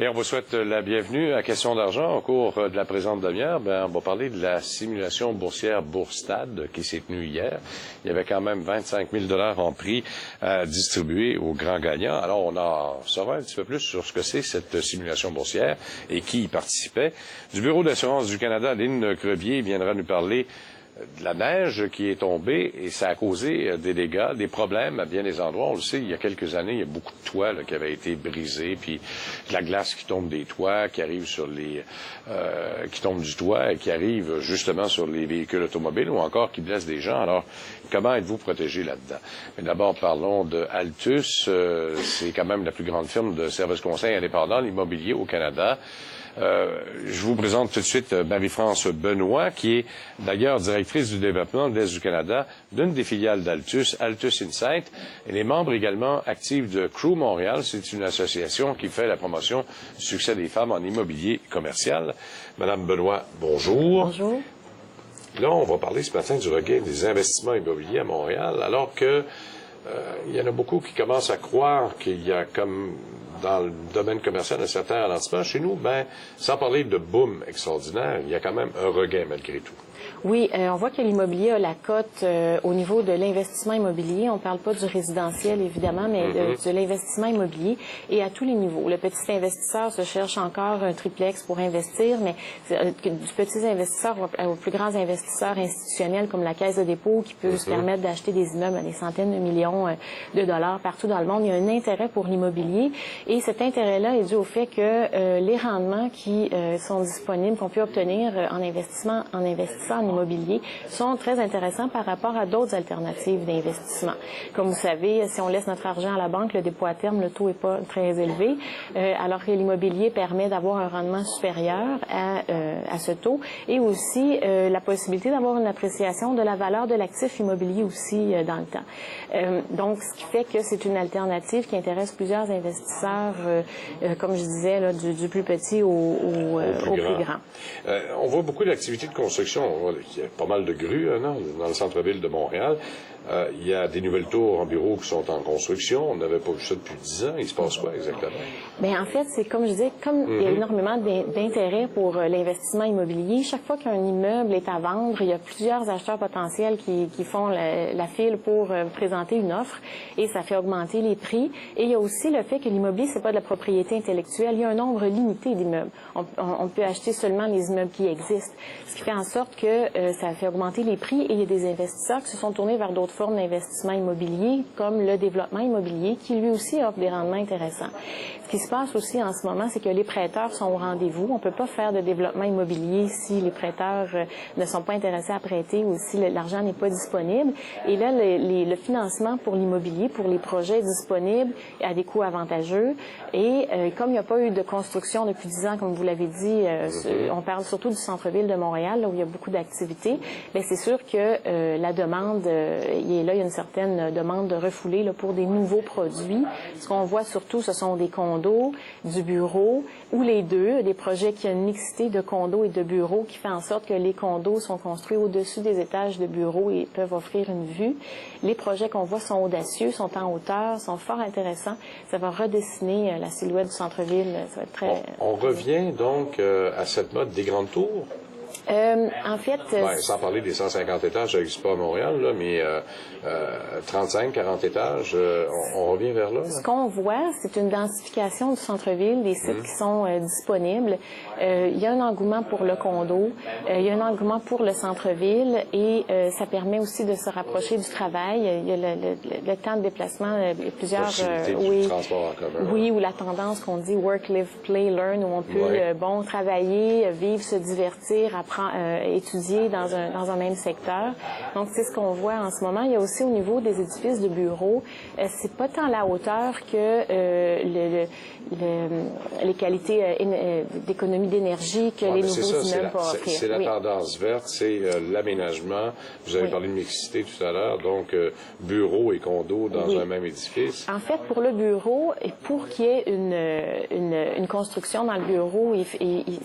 Et on vous souhaite la bienvenue à Question d'argent. Au cours de la présente demi-heure, on va parler de la simulation boursière Bourstad qui s'est tenue hier. Il y avait quand même 25 000 $ en prix à distribuer aux grands gagnants. Alors, on en saura un petit peu plus sur ce que c'est cette simulation boursière et qui y participait. Du Bureau d'assurance du Canada, Lynne Crevier viendra nous parler de la neige qui est tombée et ça a causé des dégâts, des problèmes à bien des endroits. On le sait, il y a quelques années, il y a beaucoup de toits qui avaient été brisés, puis de la glace qui tombe des toits, qui arrive sur les, qui tombe du toit et qui arrive justement sur les véhicules automobiles ou encore qui blesse des gens. Alors, comment êtes-vous protégé là-dedans? Mais d'abord, parlons de Altus. C'est quand même la plus grande firme de services conseils indépendants, l'immobilier au Canada. Je vous présente tout de suite Marie-France Benoît, qui est d'ailleurs directrice du développement de l'Est du Canada d'une des filiales d'Altus, Altus Insight. Elle est membre également active de Crew Montréal. C'est une association qui fait la promotion du succès des femmes en immobilier commercial. Madame Benoît, bonjour. Bonjour. Là, on va parler ce matin du regain des investissements immobiliers à Montréal, alors que il y en a beaucoup qui commencent à croire qu'il y a comme dans le domaine commercial un certain ralentissement. Chez nous, sans parler de boom extraordinaire, il y a quand même un regain malgré tout. Oui, on voit que l'immobilier a la cote au niveau de l'investissement immobilier. On ne parle pas du résidentiel, évidemment, mais de l'investissement immobilier et à tous les niveaux. Le petit investisseur se cherche encore un triplex pour investir, mais du petit investisseur aux plus grands investisseurs institutionnels comme la Caisse de dépôt qui peut se permettre d'acheter des immeubles à des centaines de millions de dollars partout dans le monde. Il y a un intérêt pour l'immobilier et cet intérêt-là est dû au fait que les rendements qui sont disponibles, qu'on peut obtenir en investissant en immobilier sont très intéressants par rapport à d'autres alternatives d'investissement. Comme vous savez, si on laisse notre argent à la banque, le dépôt à terme, le taux n'est pas très élevé, alors que l'immobilier permet d'avoir un rendement supérieur à ce taux et aussi la possibilité d'avoir une appréciation de la valeur de l'actif immobilier aussi dans le temps. Donc, ce qui fait que c'est une alternative qui intéresse plusieurs investisseurs, comme je disais, là, du plus petit au plus grand. On voit beaucoup d'activités de construction. Il y a pas mal de grues dans le centre-ville de Montréal. Il y a des nouvelles tours en bureau qui sont en construction. On n'avait pas vu ça depuis 10 ans. Il se passe quoi exactement? Bien, en fait, c'est comme je disais, comme il y a énormément d'intérêt pour l'investissement immobilier, chaque fois qu'un immeuble est à vendre, il y a plusieurs acheteurs potentiels qui font la file pour présenter une offre et ça fait augmenter les prix. Et il y a aussi le fait que l'immobilier, c'est pas de la propriété intellectuelle. Il y a un nombre limité d'immeubles. On peut acheter seulement les immeubles qui existent, ce qui fait en sorte que ça fait augmenter les prix et il y a des investisseurs qui se sont tournés vers d'autres formes d'investissement immobilier, comme le développement immobilier, qui lui aussi offre des rendements intéressants. Ce qui se passe aussi en ce moment, c'est que les prêteurs sont au rendez-vous. On ne peut pas faire de développement immobilier si les prêteurs ne sont pas intéressés à prêter ou si l'argent n'est pas disponible. Et là, le financement pour l'immobilier, pour les projets disponibles, a des coûts avantageux. Et comme il n'y a pas eu de construction depuis 10 ans, comme vous l'avez dit, on parle surtout du centre-ville de Montréal, là où il y a beaucoup d'activités, mais c'est sûr que la demande, il y a une certaine demande refoulée là, pour des nouveaux produits. Ce qu'on voit surtout, ce sont des condos, du bureau, ou les deux, des projets qui ont une mixité de condos et de bureaux qui fait en sorte que les condos sont construits au-dessus des étages de bureaux et peuvent offrir une vue. Les projets qu'on voit sont audacieux, sont en hauteur, sont fort intéressants. Ça va redessiner la silhouette du centre-ville. Ça va être très... On revient donc à cette mode des grandes tours? En fait... sans parler des 150 étages, ça n'existe pas à Montréal, là, mais 35, 40 étages, on revient vers là. Ce qu'on voit, c'est une densification du centre-ville, des sites qui sont disponibles. Il y a un engouement pour le condo, il y a un engouement pour le centre-ville et ça permet aussi de se rapprocher du travail. Il y a le temps de déplacement, plusieurs... du transport en commun. Oui, ou la tendance qu'on dit work, live, play, learn, où on peut travailler, vivre, se divertir, apprendre, étudier dans un même secteur. Donc, c'est ce qu'on voit en ce moment. Il y a aussi au niveau des édifices de bureaux, c'est pas tant la hauteur que les qualités d'économie d'énergie que les nouveaux immeubles peuvent offrir. C'est la tendance verte, c'est l'aménagement. Vous avez parlé de mixité tout à l'heure, donc bureaux et condos dans un même édifice. En fait, pour le bureau, et pour qu'il y ait une construction dans le bureau,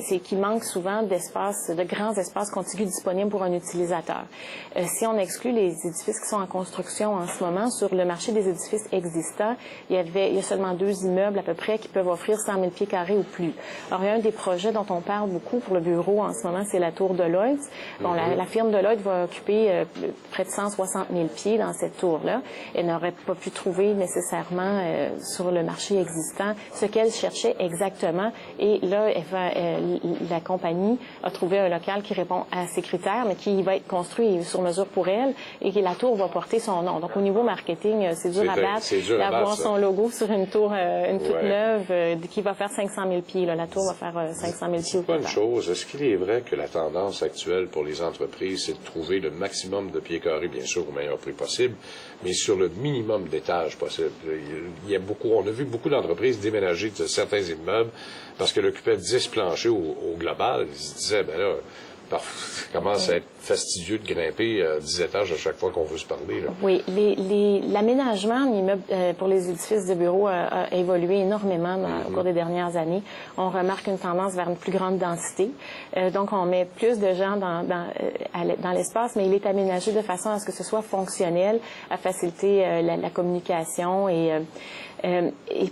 c'est qu'il manque souvent d'espace, de grands espaces contigus disponibles pour un utilisateur. Si on exclut les édifices qui sont en construction en ce moment, sur le marché des édifices existants, il y a seulement 2 immeubles à peu près qui peuvent offrir 100 000 pieds carrés ou plus. Alors, il y a un des projets dont on parle beaucoup pour le bureau en ce moment, c'est la tour Deloitte. Bon, la firme Deloitte va occuper près de 160 000 pieds dans cette tour-là. Elle n'aurait pas pu trouver nécessairement sur le marché existant ce qu'elle cherchait exactement. Et là, la compagnie a trouvé un local qui répond à ces critères, mais qui va être construit sur mesure pour elle et que la tour va porter son nom. Donc, au niveau marketing, c'est dur à battre d'avoir son logo sur une tour toute neuve qui va faire 500 000 pieds. Là. La tour va faire 500 000 pieds au total. Une chose, est-ce qu'il est vrai que la tendance actuelle pour les entreprises, c'est de trouver le maximum de pieds carrés, bien sûr, au meilleur prix possible, mais sur le minimum d'étages possible? On a vu beaucoup d'entreprises déménager de certains immeubles parce qu'elles occupaient 10 planchers au global. Ils se disaient, ben là, ça commence à être fastidieux de grimper 10 étages à chaque fois qu'on veut se parler. Là. Oui, l'aménagement pour les édifices de bureaux a évolué énormément au cours des dernières années. On remarque une tendance vers une plus grande densité. Donc, on met plus de gens dans l'espace, mais il est aménagé de façon à ce que ce soit fonctionnel, à faciliter la communication et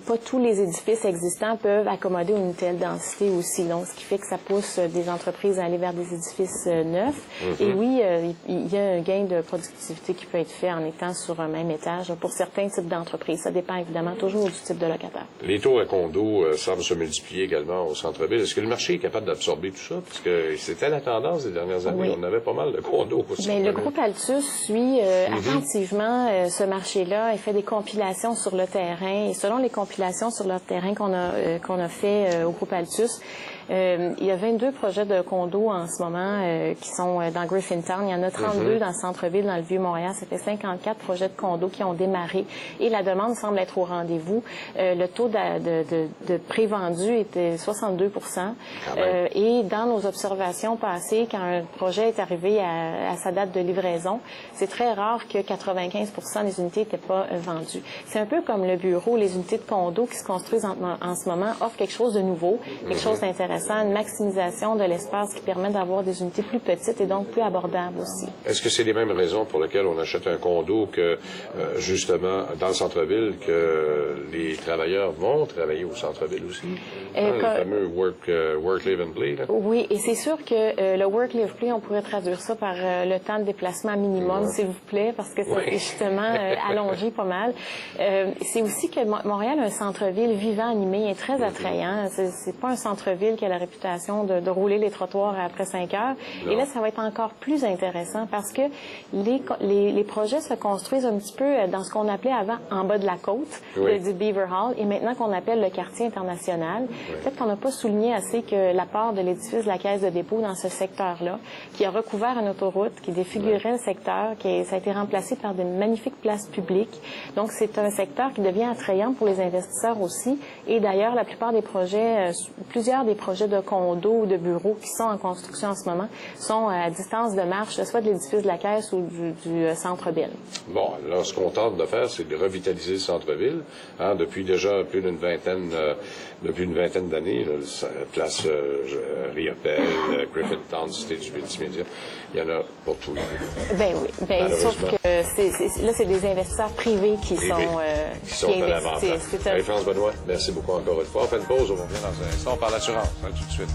pas tous les édifices existants peuvent accommoder une telle densité aussi. Donc, ce qui fait que ça pousse des entreprises à aller vers des édifices neufs. Et oui, il y a un gain de productivité qui peut être fait en étant sur un même étage pour certains types d'entreprises. Ça dépend évidemment toujours du type de locataire. Les taux à condos semblent se multiplier également au centre-ville. Est-ce que le marché est capable d'absorber tout ça? Parce que c'était la tendance des dernières années. Oui. On avait pas mal de condos au centre-ville. Le groupe Altus suit attentivement ce marché-là et fait des compilations sur le terrain. Et selon les compilations sur le terrain qu'on a fait au groupe Altus, il y a 22 projets de condos en ce moment qui sont dans Griffintown. Il y en a 32 dans le centre-ville, dans le Vieux-Montréal. Ça fait 54 projets de condos qui ont démarré et la demande semble être au rendez-vous. Le taux de pré-vendu était 62 et dans nos observations passées, quand un projet est arrivé à sa date de livraison, c'est très rare que 95 des unités n'étaient pas vendues. C'est un peu comme le bureau, les unités de condos qui se construisent en ce moment offrent quelque chose de nouveau, quelque chose d'intéressant, une maximisation de l'espace qui permet d'avoir des unités plus petites et donc plus abordables aussi. Est-ce que c'est les mêmes raisons pour lesquelles on achète un condo que, justement, dans le centre-ville, que les travailleurs vont travailler au centre-ville aussi? Le fameux work, live and play, là? Oui, et c'est sûr que le work, live, play, on pourrait traduire ça par le temps de déplacement minimum, s'il vous plaît, parce que c'est justement allongé pas mal. C'est aussi que Montréal a un centre-ville vivant, animé et très attrayant. C'est pas un centre-ville qui a la réputation de rouler les trottoirs après 5 heures. Non. Et là, ça va être encore plus intéressant parce que les projets se construisent un petit peu dans ce qu'on appelait avant en bas de la côte, du Beaver Hall, et maintenant qu'on appelle le quartier international. Peut-être qu'on n'a pas souligné assez que l'apport de l'édifice de la Caisse de dépôt dans ce secteur-là, qui a recouvert une autoroute, qui défigurait le secteur, ça a été remplacé par de magnifiques places publiques. Donc, c'est un secteur qui devient attrayant pour les investisseurs aussi. Et d'ailleurs, la plupart des projets, plusieurs des projets de condos ou de bureaux qui sont en construction en ce moment sont à distance de marche, soit de l'édifice de la Caisse ou du centre-ville. Bon, alors ce qu'on tente de faire, c'est de revitaliser le centre-ville. Depuis déjà plus d'une vingtaine d'années, place Riopelle, Griffintown, Cité du Multimédia, il y en a pour tout le monde. Ben oui, sauf que là, c'est des investisseurs privés qui investissent. France Benoît, merci beaucoup encore une fois. On fait une pause, on revient dans un instant. On parle d'assurance, tout de suite.